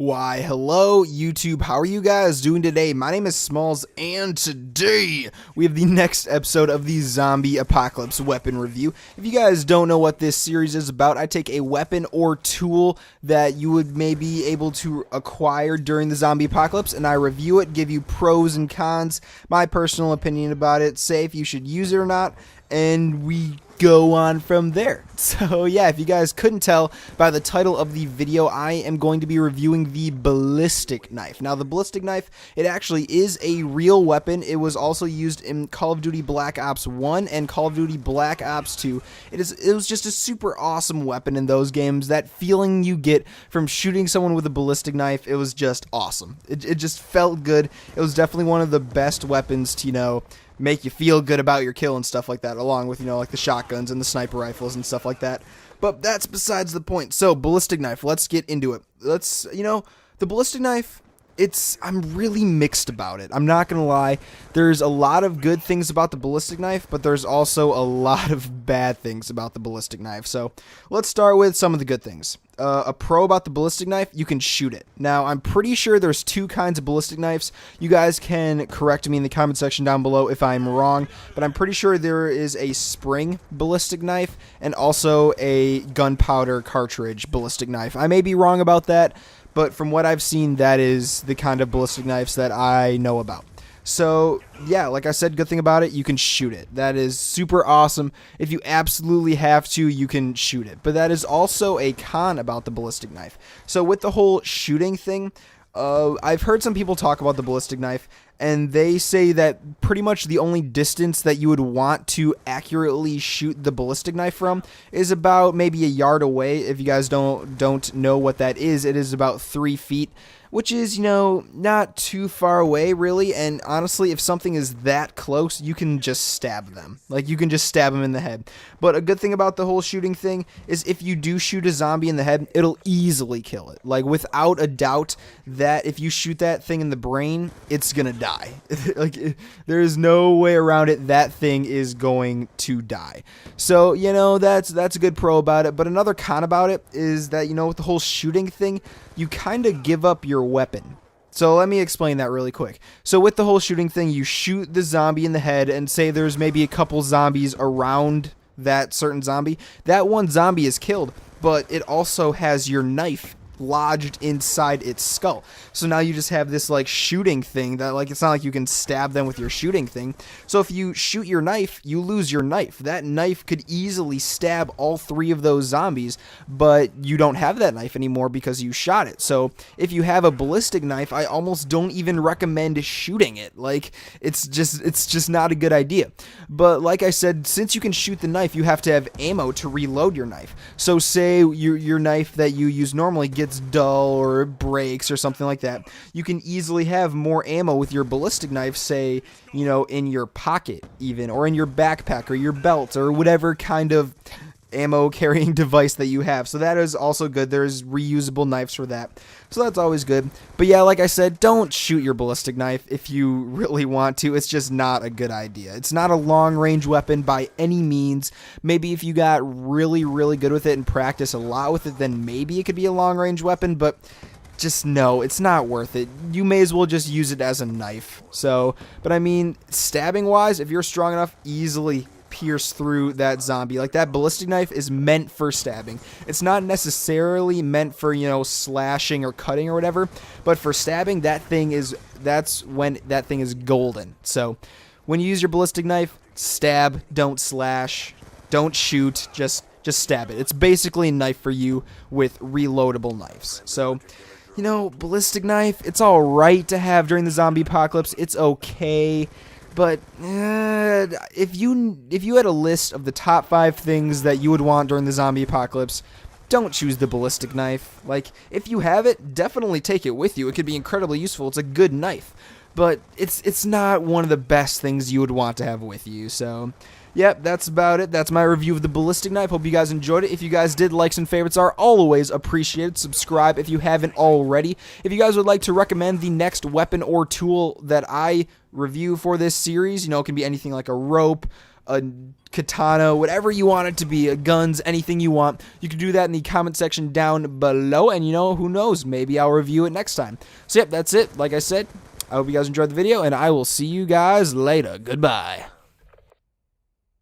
Why, hello YouTube, how are you guys doing today? My name is Smalls, and today we have the next episode of the Zombie Apocalypse weapon review. If you guys don't know what this series is about, I take a weapon or tool that you would maybe able to acquire during the zombie apocalypse, and I review it, give you pros and cons, my personal opinion about it, say if you should use it or not, and we go on from there. So yeah, if you guys couldn't tell by the title of the video, I am going to be reviewing the Ballistic knife. Now the Ballistic knife, it actually is a real weapon. It was also used in Call of Duty Black Ops 1 and Call of Duty Black Ops 2. It was just a super awesome weapon in those games. That feeling you get from shooting someone with a ballistic knife, it was just awesome. It just felt good. It was definitely one of the best weapons to, make you feel good about your kill and stuff like that, along with, like the shotguns and the sniper rifles and stuff like that. But that's besides the point. So, ballistic knife, let's get into it. The ballistic knife, I'm really mixed about it. I'm not going to lie. There's a lot of good things about the ballistic knife, but there's also a lot of bad things about the ballistic knife. So, let's start with some of the good things. A pro about the ballistic knife, you can shoot it. Now, I'm pretty sure there's two kinds of ballistic knives. You guys can correct me in the comment section down below if I'm wrong, but I'm pretty sure there is a spring ballistic knife and also a gunpowder cartridge ballistic knife. I may be wrong about that, but from what I've seen, that is the kind of ballistic knives that I know about. So, yeah, like I said, good thing about it, you can shoot it. That is super awesome. If you absolutely have to, you can shoot it. But that is also a con about the ballistic knife. So with the whole shooting thing, I've heard some people talk about the ballistic knife, and they say that pretty much the only distance that you would want to accurately shoot the ballistic knife from is about maybe a yard away. If you guys don't know what that is, it is about 3 feet. Which is, not too far away, really, and honestly, if something is that close, you can just stab them. Like, you can just stab them in the head. But a good thing about the whole shooting thing is if you do shoot a zombie in the head, it'll easily kill it. Like, without a doubt, that if you shoot that thing in the brain, it's gonna die. There is no way around it. That thing is going to die. So, that's a good pro about it. But another con about it is that, with the whole shooting thing, you kind of give up your weapon. So let me explain that really quick. So with the whole shooting thing, you shoot the zombie in the head and say there's maybe a couple zombies around that certain zombie. That one zombie is killed, but it also has your knife lodged inside its skull. So now you just have this shooting thing that it's not like you can stab them with your shooting thing. So if you shoot your knife, you lose your knife. That knife could easily stab all 3 of those zombies, but you don't have that knife anymore because you shot it. So if you have a ballistic knife, I almost don't even recommend shooting it. It's just not a good idea. But like I said, since you can shoot the knife, you have to have ammo to reload your knife. So say your knife that you use normally gets dull or it breaks or something like that, you can easily have more ammo with your ballistic knife, say, in your pocket even, or in your backpack or your belt or whatever kind of ammo carrying device that you have. So that is also good. There's reusable knives for that. So that's always good. But yeah, like I said, don't shoot your ballistic knife if you really want to. It's just not a good idea. It's not a long-range weapon by any means. Maybe if you got really, really good with it and practice a lot with it, then maybe it could be a long-range weapon, but just no, it's not worth it. You may as well just use it as a knife. So, but I mean, stabbing-wise, if you're strong enough, easily pierce through that zombie. Like, that ballistic knife is meant for stabbing. It's not necessarily meant for, slashing or cutting or whatever, but for stabbing, that's when that thing is golden. So when you use your ballistic knife, stab, don't slash, don't shoot, just stab it. It's basically a knife for you with reloadable knives. So, ballistic knife, it's all right to have during the zombie apocalypse. It's okay. But if you had a list of the top 5 things that you would want during the zombie apocalypse, don't choose the ballistic knife. If you have it, definitely take it with you. It could be incredibly useful. It's a good knife. But it's not one of the best things you would want to have with you. So, yep, that's about it. That's my review of the ballistic knife. Hope you guys enjoyed it. If you guys did, likes and favorites are always appreciated. Subscribe if you haven't already. If you guys would like to recommend the next weapon or tool that I review for this series, it can be anything like a rope, a katana, whatever you want it to be, guns, anything you want. You can do that in the comment section down below, and who knows, maybe I'll review it next time. So yep, that's it. Like I said, I hope you guys enjoyed the video, and I will see you guys later. Goodbye.